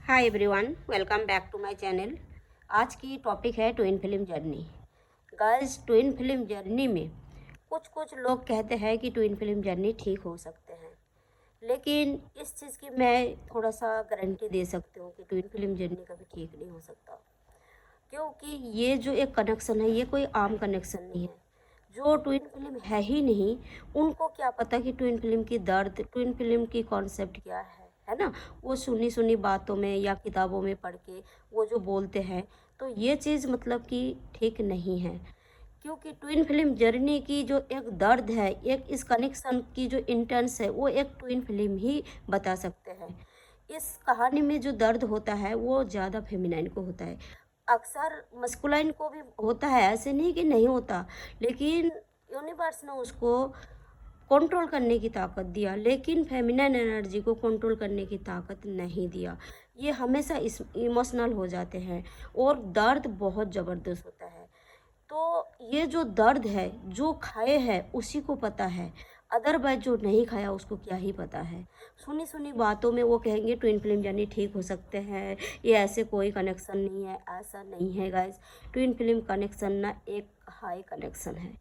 Hi everyone, welcome back to my channel. आज की topic है twin film journey. Guys, twin film journey में कुछ कुछ लोग कहते हैं कि ट्विन फिल्म जर्नी ठीक हो सकते हैं, लेकिन इस चीज़ की मैं थोड़ा सा गारंटी दे सकती हूँ कि ट्विन फिल्म जर्नी कभी ठीक नहीं हो सकता। क्योंकि ये जो एक कनेक्शन है, ये कोई आम कनेक्शन नहीं है। जो ट्विन फिल्म है ही नहीं, उनको क्या पता कि ट्विन फिल्म की दर्द, ट्विन फिल्म की कॉन्सेप्ट क्या है ना। वो सुनी सुनी बातों में या किताबों में पढ़ के वो जो बोलते हैं, तो ये चीज़ मतलब कि ठीक नहीं है। क्योंकि ट्विन फिल्म जर्नी की जो एक दर्द है, एक इस कनेक्शन की जो इंटेंस है, वो एक ट्विन फिल्म ही बता सकते हैं। इस कहानी में जो दर्द होता है वो ज़्यादा फेमिनाइन को होता है। अक्सर मस्कुलाइन को भी होता है, ऐसे नहीं कि नहीं होता, लेकिन यूनिवर्स ने उसको कंट्रोल करने की ताकत दिया, लेकिन फेमिनाइन एनर्जी को कंट्रोल करने की ताकत नहीं दिया। ये हमेशा इस इमोशनल हो जाते हैं और दर्द बहुत ज़बरदस्त होता है। तो ये जो दर्द है, जो खाए है उसी को पता है, अदरवाइज जो नहीं खाया उसको क्या ही पता है। सुनी सुनी बातों में वो कहेंगे ट्विन फिल्म जर्नी ठीक हो सकते हैं, ये ऐसे कोई कनेक्शन नहीं है। ऐसा नहीं है गाइस। ट्विन फिल्म कनेक्शन ना एक हाई कनेक्शन है,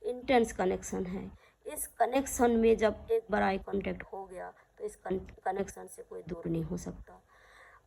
इंटेंस कनेक्शन है। इस कनेक्शन में जब एक बार आई कांटेक्ट हो गया तो इस कनेक्शन से कोई दूर नहीं हो सकता।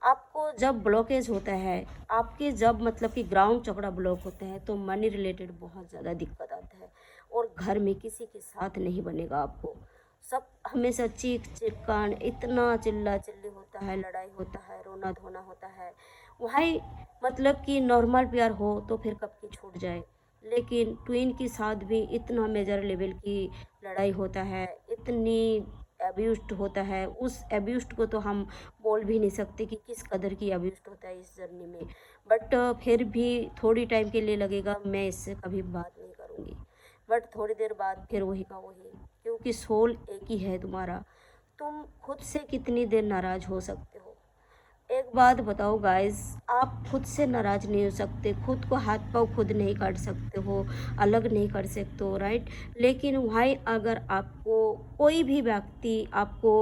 आपको जब ब्लॉकेज होता है, आपके जब मतलब कि ग्राउंड चक्रा ब्लॉक होते हैं, तो मनी रिलेटेड बहुत ज़्यादा दिक्कत आता है और घर में किसी के साथ नहीं बनेगा आपको। सब हमेशा चीख चिक्कान, इतना चिल्ला चिल्ली होता है, लड़ाई होता है, रोना धोना होता है। वही मतलब कि नॉर्मल प्यार हो तो फिर कब की छूट जाए, लेकिन ट्विन के साथ भी इतना मेजर लेवल की लड़ाई होता है, इतनी एब्यूस्ड होता है। उस एब्यूस्ड को तो हम बोल भी नहीं सकते कि किस कदर की एब्यूस्ड होता है इस जर्नी में। बट फिर भी थोड़ी टाइम के लिए लगेगा, मैं इससे कभी बात नहीं करूँगी, बट थोड़ी देर बाद फिर वही का वही, क्योंकि सोल एक ही है तुम्हारा। तुम खुद से कितनी देर नाराज़ हो सकते हो। एक बात बताओ गाइस, आप खुद से नाराज नहीं हो सकते, खुद को हाथ पाँव खुद नहीं काट सकते हो, अलग नहीं कर सकते हो, राइट। लेकिन वहीं अगर आपको कोई भी व्यक्ति आपको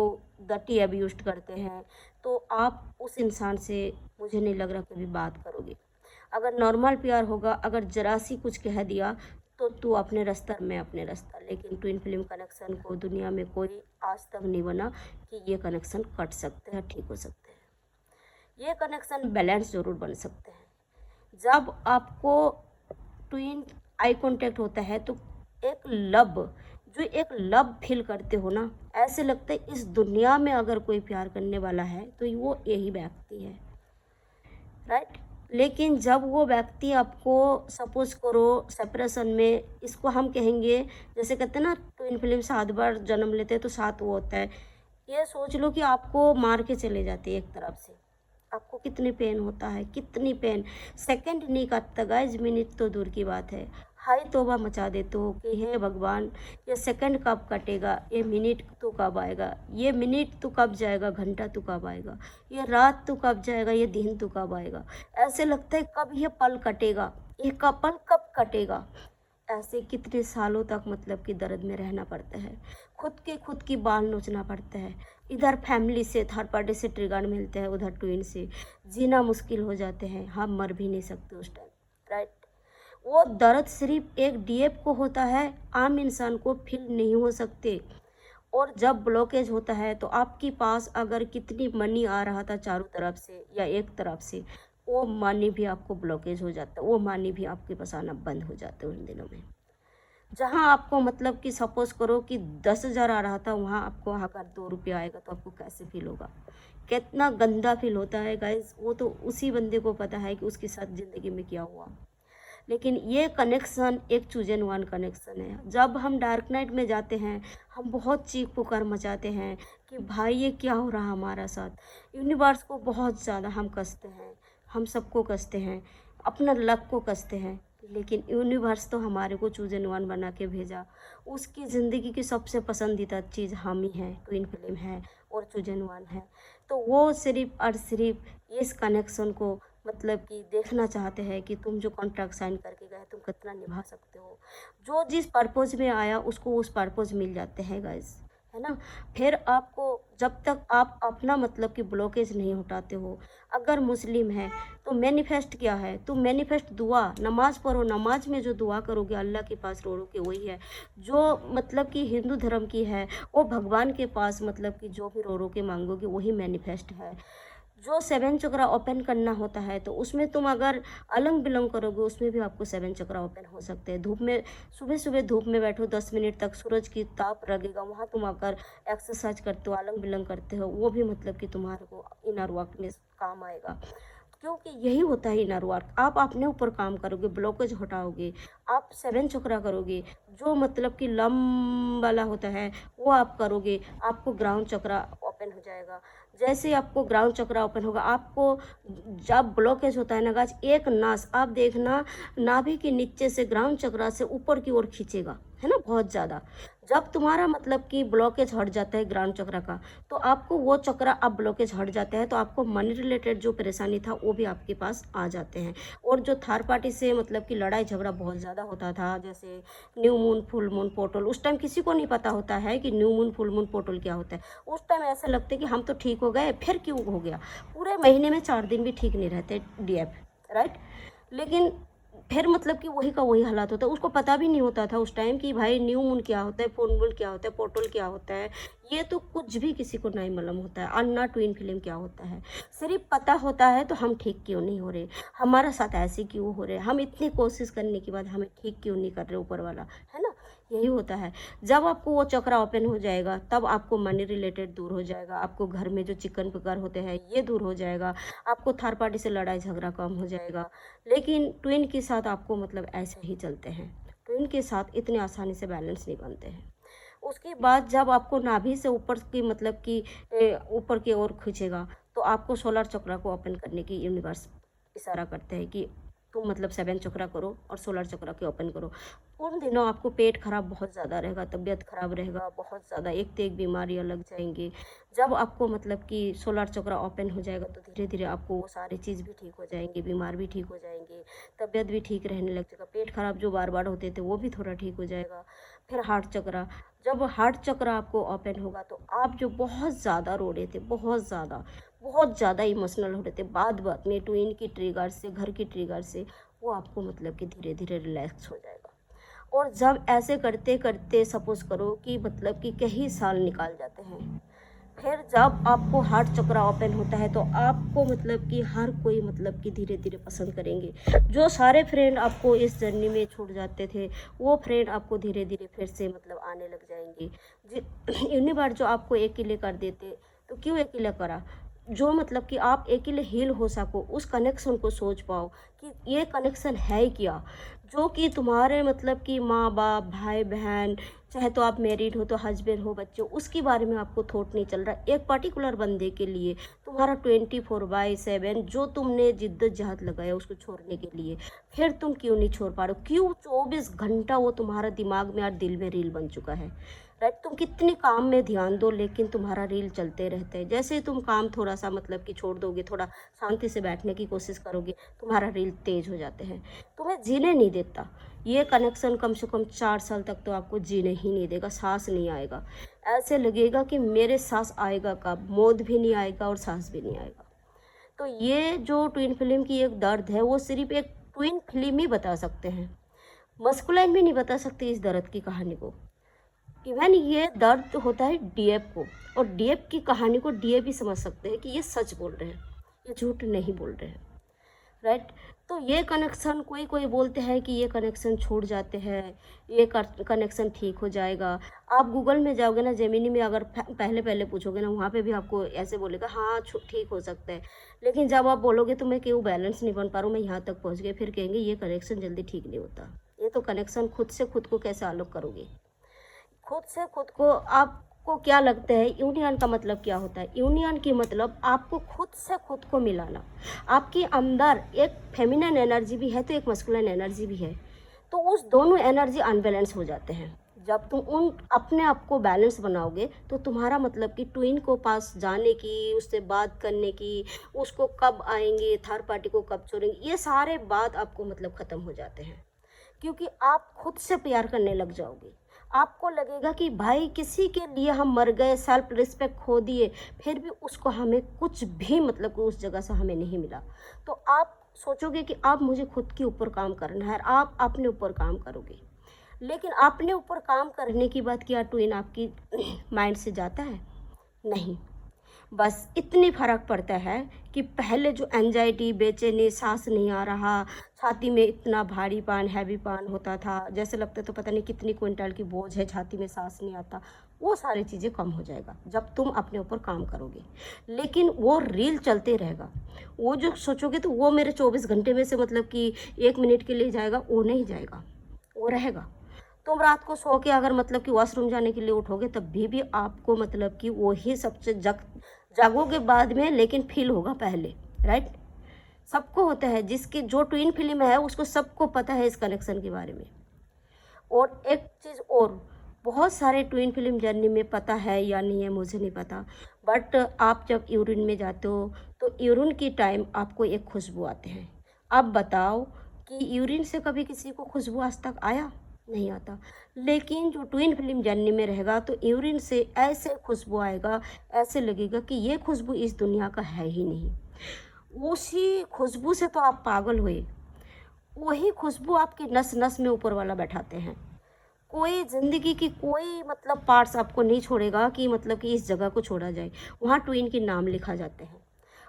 गटी अब्यूज करते हैं, तो आप उस इंसान से मुझे नहीं लग रहा कभी बात करोगे। अगर नॉर्मल प्यार होगा, अगर जरा सी कुछ कह दिया तो तू अपने रास्ता, मैं अपने रास्ता। लेकिन ट्विन फिल्म कनेक्शन को दुनिया में कोई आज तक नहीं बना कि ये कनेक्शन कट सकते हैं, ठीक हो सकते हैं। ये कनेक्शन बैलेंस ज़रूर बन सकते हैं। जब आपको ट्विन आई कांटेक्ट होता है तो एक लव, जो एक लव फील करते हो ना, ऐसे लगता है इस दुनिया में अगर कोई प्यार करने वाला है तो वो यही व्यक्ति है, राइट। लेकिन जब वो व्यक्ति आपको, सपोज करो सेपरेशन में, इसको हम कहेंगे, जैसे कहते हैं ना ट्विन फिल्म 7 बार जन्म लेते हैं तो 7 वो होता है। ये सोच लो कि आपको मार के चले जाते हैं एक तरफ से, आपको कितनी पेन होता है, कितनी पेन। सेकंड नहीं काटता गाइज, मिनट तो दूर की बात है। हाय तौबा मचा देते हो कि हे भगवान, ये सेकंड कब कटेगा, ये मिनट तो कब आएगा, ये मिनट तो कब जाएगा, घंटा तो कब आएगा, ये रात तो कब जाएगा, ये दिन तो कब आएगा। ऐसे लगता है कब ये पल कटेगा, ये पल कब कटेगा। ऐसे कितने सालों तक मतलब कि दर्द में रहना पड़ता है, खुद की बाल नोचना पड़ता है। इधर फैमिली से, थर्ड पार्टी से ट्रिगर मिलते हैं, उधर ट्विन से जीना मुश्किल हो जाते हैं। हम मर भी नहीं सकते उस टाइम, राइट। वो दर्द सिर्फ एक डीएफ को होता है, आम इंसान को फील नहीं हो सकते। और जब ब्लॉकेज होता है तो आपके पास अगर कितनी मनी आ रहा था चारों तरफ से या एक तरफ से, वो मनी भी आपको ब्लॉकेज हो जाता है, वो मनी भी आपके पास आना बंद हो जाता है उन दिनों में। जहाँ आपको मतलब कि सपोज करो कि 10,000 आ रहा था, वहाँ आपको अगर 2 रुपया आएगा तो आपको कैसे फील होगा, कितना गंदा फील होता है गाइज। वो तो उसी बंदे को पता है कि उसके साथ ज़िंदगी में क्या हुआ। लेकिन ये कनेक्शन एक चूजन वन कनेक्शन है। जब हम डार्क नाइट में जाते हैं, हम बहुत चीख पुकार मचाते हैं कि भाई ये क्या हो रहा हमारा साथ। यूनिवर्स को बहुत ज़्यादा हम कसते हैं, हम सबको कसते हैं, अपना लक को कसते हैं। लेकिन यूनिवर्स तो हमारे को चूजन वन बना के भेजा। उसकी ज़िंदगी की सबसे पसंदीदा चीज़ हम ही हैं, ट्विन फिल्म है और चूजन वन है। तो वो सिर्फ और सिर्फ इस कनेक्शन को मतलब कि देखना चाहते हैं कि तुम जो कॉन्ट्रैक्ट साइन करके गए तुम कितना निभा सकते हो। जो जिस पर्पज़ में आया उसको उस पर्पज़ मिल जाते हैं गाइस, है ना। फिर आपको जब तक आप अपना मतलब कि ब्लॉकेज नहीं हटाते हो, अगर मुस्लिम है तो मैनिफेस्ट क्या है, तो मैनिफेस्ट दुआ, नमाज पढ़ो, नमाज में जो दुआ करोगे अल्लाह के पास रो रो के वही है। जो मतलब कि हिंदू धर्म की है वो भगवान के पास मतलब कि जो भी रो रो के मांगोगे वही मैनिफेस्ट है। जो सेवन चक्रा ओपन करना होता है तो उसमें तुम अगर अलंग बिलोंग करोगे उसमें भी आपको सेवन चक्रा ओपन हो सकते हैं। धूप में सुबह सुबह धूप में बैठो 10 मिनट तक, सूरज की ताप लगेगा, वहाँ तुम अगर एक्सरसाइज करते हो, अलंग बिलोंग करते हो, वो भी मतलब कि तुम्हारे को इनर वर्क में काम आएगा। क्योंकि यही होता है इनर वर्क। आप अपने ऊपर काम करोगे, ब्लॉकेज हटाओगे, आप सेवन चक्रा करोगे, जो मतलब कि लम वाला होता है वो आप करोगे, आपको ग्राउंड चक्रा ओपन हो जाएगा। जैसे आपको ग्राउंड चक्रा ओपन होगा, आपको जब ब्लॉकेज होता है ना गाइस, एक नस आप देखना नाभि के नीचे से ग्राउंड चक्रा से ऊपर की ओर खींचेगा, है ना, बहुत ज़्यादा। जब तुम्हारा मतलब कि ब्लॉकेज हट जाता है ग्राउंड चक्रा का, तो आपको वो चक्रा अब ब्लॉकेज हट जाता है तो आपको मनी रिलेटेड जो परेशानी था वो भी आपके पास आ जाते हैं। और जो थर्ड पार्टी से मतलब कि लड़ाई झगड़ा बहुत ज़्यादा होता था, जैसे new moon, full moon, portal, उस टाइम किसी को नहीं पता होता है कि new moon, full moon, portal क्या होता है। उस टाइम ऐसा लगता है कि हम तो ठीक हो गए, फिर क्यों हो गया। पूरे महीने में 4 दिन भी ठीक नहीं रहते डीएफ, राइट। लेकिन फिर मतलब कि वही का वही हालात होता है। उसको पता भी नहीं होता था उस टाइम कि भाई न्यू मून क्या होता है, फुल मून क्या होता है, पोर्टल क्या होता है, ये तो कुछ भी किसी को नहीं मालूम होता है। अन्ना ट्विन फिल्म क्या होता है सिर्फ पता होता है। तो हम ठीक क्यों नहीं हो रहे, हमारा साथ ऐसे क्यों हो रहे, हम इतनी कोशिश करने के बाद हमें ठीक क्यों नहीं कर रहे ऊपर वाला, है ना। यही होता है। जब आपको वो चक्रा ओपन हो जाएगा तब आपको मनी रिलेटेड दूर हो जाएगा, आपको घर में जो चिकन पिकर होते हैं ये दूर हो जाएगा, आपको थर्ड पार्टी से लड़ाई झगड़ा कम हो जाएगा। लेकिन ट्विन के साथ आपको मतलब ऐसे ही चलते हैं, ट्विन के साथ इतने आसानी से बैलेंस नहीं बनते हैं। उसके बाद जब आपको नाभि से ऊपर की मतलब कि ऊपर की ओर खींचेगा तो आपको सोलर चक्र को ओपन करने की यूनिवर्स इशारा करते हैं कि तुम मतलब सेवन चक्रा करो और सोलर चक्रा के ओपन करो। उन दिनों आपको पेट खराब बहुत ज़्यादा रहेगा, तबीयत खराब रहेगा बहुत ज़्यादा, एक तो एक बीमारियाँ लग जाएंगी। जब आपको मतलब कि सोलर चक्रा ओपन हो जाएगा तो धीरे धीरे आपको वो सारी चीज़ भी ठीक हो जाएंगी, बीमार भी ठीक हो जाएंगे, तबीयत भी ठीक रहने लग जाएगा, पेट खराब जो बार बार होते थे वो भी थोड़ा ठीक हो जाएगा। फिर हार्ट चक्रा, जब हार्ट चक्र आपको ओपन होगा तो आप जो बहुत ज़्यादा रो रहे थे, बहुत ज़्यादा इमोशनल हो रहे थे, बात बात में ट्विन की ट्रिगर से, घर की ट्रिगर से, वो आपको मतलब कि धीरे धीरे रिलैक्स हो जाएगा। और जब ऐसे करते करते सपोज करो कि मतलब कि कई साल निकाल जाते हैं, फिर जब आपको हार्ट चक्र ओपन होता है तो आपको मतलब कि हर कोई मतलब कि धीरे धीरे पसंद करेंगे। जो सारे फ्रेंड आपको इस जर्नी में छूट जाते थे वो फ्रेंड आपको धीरे धीरे फिर से मतलब आने लग जाएंगे। यूनिवर्स जो आपको अकेले कर देते तो क्यों अकेले करा, जो मतलब कि आप अकेले हील हो सको, उस कनेक्शन को सोच पाओ कि ये कनेक्शन है क्या, जो कि तुम्हारे मतलब कि माँ बाप, भाई बहन, चाहे तो आप मैरिड हो तो हस्बैंड हो, बच्चे, उसके बारे में आपको थॉट नहीं चल रहा। एक पर्टिकुलर बंदे के लिए तुम्हारा 24/7 जो तुमने जिद्दोजहद लगाया उसको छोड़ने के लिए, फिर तुम क्यों नहीं छोड़ पा रहे हो, क्यों 24 घंटा वो तुम्हारा दिमाग में और दिल में रील बन चुका है, राइट। तुम कितने काम में ध्यान दो लेकिन तुम्हारा रील चलते रहते हैं। जैसे ही तुम काम थोड़ा सा मतलब कि छोड़ दोगे, थोड़ा शांति से बैठने की कोशिश करोगे, तुम्हारा रील तेज हो जाते हैं, तुम्हें जीने नहीं देता। ये कनेक्शन कम से कम 4 साल तक तो आपको जीने ही नहीं देगा, सांस नहीं आएगा, ऐसे लगेगा कि मेरे सांस आएगा कब, मौत भी नहीं आएगा और सांस भी नहीं आएगा। तो ये जो ट्विन फिल्म की एक दर्द है वो सिर्फ एक ट्विन फिल्म ही बता सकते हैं, मस्कुलाइन भी नहीं बता सकते इस दर्द की कहानी को। इवन ये दर्द होता है डीएफ को, और डीएफ की कहानी को डीएफ भी समझ सकते हैं कि ये सच बोल रहे हैं, ये झूठ नहीं बोल रहे हैं, राइट। तो ये कनेक्शन कोई कोई बोलते हैं कि ये कनेक्शन छूट जाते हैं, ये कनेक्शन ठीक हो जाएगा। आप गूगल में जाओगे ना, जेमिनी में अगर पहले पहले पूछोगे ना, वहाँ पे भी आपको ऐसे बोलेगा हाँ ठीक हो सकता है। लेकिन जब आप बोलोगे तो मैं क्यों बैलेंस नहीं बन पा रहा हूँ, मैं यहाँ तक पहुँच गई, फिर कहेंगे ये कनेक्शन जल्दी ठीक नहीं होता। ये तो कनेक्शन खुद से खुद को कैसे अलग करोगे, खुद से खुद को। आपको क्या लगता है यूनियन का मतलब क्या होता है, यूनियन की मतलब आपको खुद से खुद को मिलाना। आपके अंदर एक फेमिनिन एनर्जी भी है तो एक मस्कुलिन एनर्जी भी है, तो उस दोनों एनर्जी अनबैलेंस हो जाते हैं। जब तुम उन अपने आप को बैलेंस बनाओगे तो तुम्हारा मतलब कि ट्विन को पास जाने की, उससे बात करने की, उसको कब आएंगे, थर्ड पार्टी को कब छोड़ेंगे, ये सारे बात आपको मतलब ख़त्म हो जाते हैं, क्योंकि आप खुद से प्यार करने लग जाओगे। आपको लगेगा कि भाई किसी के लिए हम मर गए, सेल्फ रिस्पेक्ट खो दिए, फिर भी उसको हमें कुछ भी मतलब कि उस जगह से हमें नहीं मिला। तो आप सोचोगे कि अब मुझे खुद के ऊपर काम करना है, आप अपने ऊपर काम करोगे। लेकिन अपने ऊपर काम करने की बात क्या ट्विन आपकी माइंड से जाता है? नहीं। बस इतनी फ़र्क पड़ता है कि पहले जो एंजाइटी, बेचैनी, सांस नहीं आ रहा, छाती में इतना भारीपन, हैवीपन होता था, जैसे लगता तो पता नहीं कितनी क्विंटल की बोझ है, छाती में सांस नहीं आता, वो सारी चीज़ें कम हो जाएगा जब तुम अपने ऊपर काम करोगे। लेकिन वो रील चलते रहेगा, वो जो सोचोगे तो वो मेरे 24 घंटे में से मतलब कि 1 मिनट के लिए जाएगा, वो नहीं जाएगा, वो रहेगा। तुम रात को सो के अगर मतलब कि वॉशरूम जाने के लिए उठोगे तब भी आपको मतलब कि वही सबसे जागोगे बाद में, लेकिन फील होगा पहले, राइट? सबको होता है, जिसकी जो ट्विन फिल्म है उसको सबको पता है इस कनेक्शन के बारे में। और एक चीज़ और, बहुत सारे ट्विन फिल्म जर्नी में पता है या नहीं है मुझे नहीं पता, बट आप जब यूरिन में जाते हो तो यूरिन की टाइम आपको एक खुशबू आते हैं। अब बताओ कि यूरिन से कभी किसी को खुशबू आज तक आया? नहीं आता। लेकिन जो ट्विन फिल्म जर्नी में रहेगा तो यूरिन से ऐसे खुशबू आएगा, ऐसे लगेगा कि ये खुशबू इस दुनिया का है ही नहीं। उसी खुशबू से तो आप पागल हुए, वही खुशबू आपकी नस नस में ऊपर वाला बैठाते हैं। कोई ज़िंदगी की कोई मतलब पार्ट्स आपको नहीं छोड़ेगा कि मतलब कि इस जगह को छोड़ा जाए। वहाँ ट्विन के नाम लिखा जाते हैं,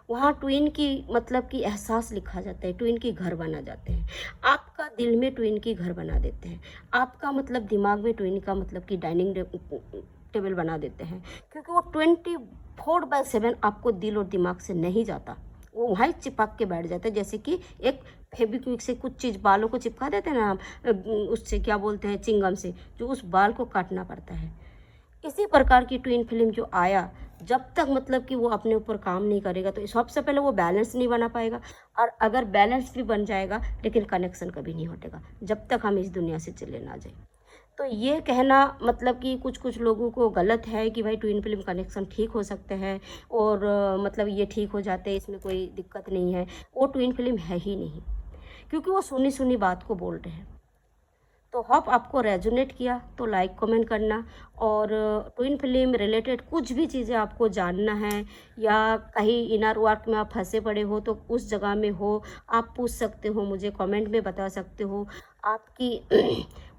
वहाँ ट्विन की मतलब कि एहसास लिखा जाता है, ट्विन की घर बना जाते हैं। आपका दिल में ट्विन की घर बना देते हैं, आपका मतलब दिमाग में ट्विन का मतलब कि डाइनिंग टेबल बना देते हैं, क्योंकि वो 24/7 आपको दिल और दिमाग से नहीं जाता, वो वहीं चिपक के बैठ जाता है। जैसे कि एक फेविक्विक से कुछ चीज़ बालों को चिपका देते हैं ना हम, उससे क्या बोलते हैं, चिंगम से, जो उस बाल को काटना पड़ता है। इसी प्रकार की ट्विन फिल्म जो आया, जब तक मतलब कि वो अपने ऊपर काम नहीं करेगा तो सबसे पहले वो बैलेंस नहीं बना पाएगा, और अगर बैलेंस भी बन जाएगा लेकिन कनेक्शन कभी नहीं हटेगा जब तक हम इस दुनिया से चले ना जाए। तो ये कहना मतलब कि कुछ कुछ लोगों को गलत है कि भाई ट्विन फिल्म कनेक्शन ठीक हो सकते हैं और मतलब ये ठीक हो जाते हैं, इसमें कोई दिक्कत नहीं है। वो ट्विन फिल्म है ही नहीं, क्योंकि वो सुनी सुनी बात को बोल रहे हैं। तो होप आपको रेजोनेट किया तो लाइक कमेंट करना, और ट्विन फिल्म रिलेटेड कुछ भी चीज़ें आपको जानना है या कहीं इनर वर्क में आप फंसे पड़े हो तो उस जगह में हो, आप पूछ सकते हो, मुझे कमेंट में बता सकते हो। आपकी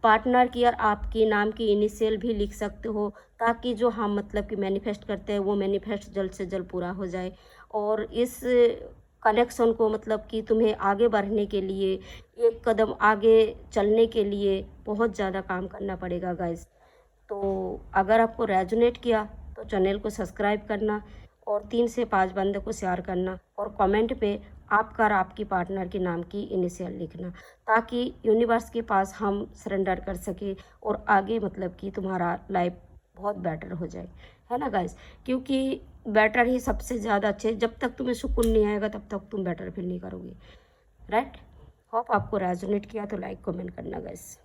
पार्टनर की और आपके नाम की इनिशियल भी लिख सकते हो, ताकि जो हम मतलब कि मैनिफेस्ट करते हैं वो मैनिफेस्ट जल्द से जल्द पूरा हो जाए। और इस कनेक्शन को मतलब कि तुम्हें आगे बढ़ने के लिए, एक कदम आगे चलने के लिए बहुत ज़्यादा काम करना पड़ेगा गाइस। तो अगर आपको रेजोनेट किया तो चैनल को सब्सक्राइब करना और 3 से 5 बंदों को शेयर करना, और कमेंट पे आपका और आपकी पार्टनर के नाम की इनिशियल लिखना, ताकि यूनिवर्स के पास हम सरेंडर कर सके और आगे मतलब कि तुम्हारा लाइफ बहुत बेटर हो जाए, है ना गाइस? क्योंकि बेटर ही सबसे ज़्यादा अच्छे, जब तक तुम्हें सुकून नहीं आएगा तब तक तुम बेटर फील नहीं करोगे, राइट? होप आपको रेजोनेट किया तो लाइक कमेंट करना गाइस।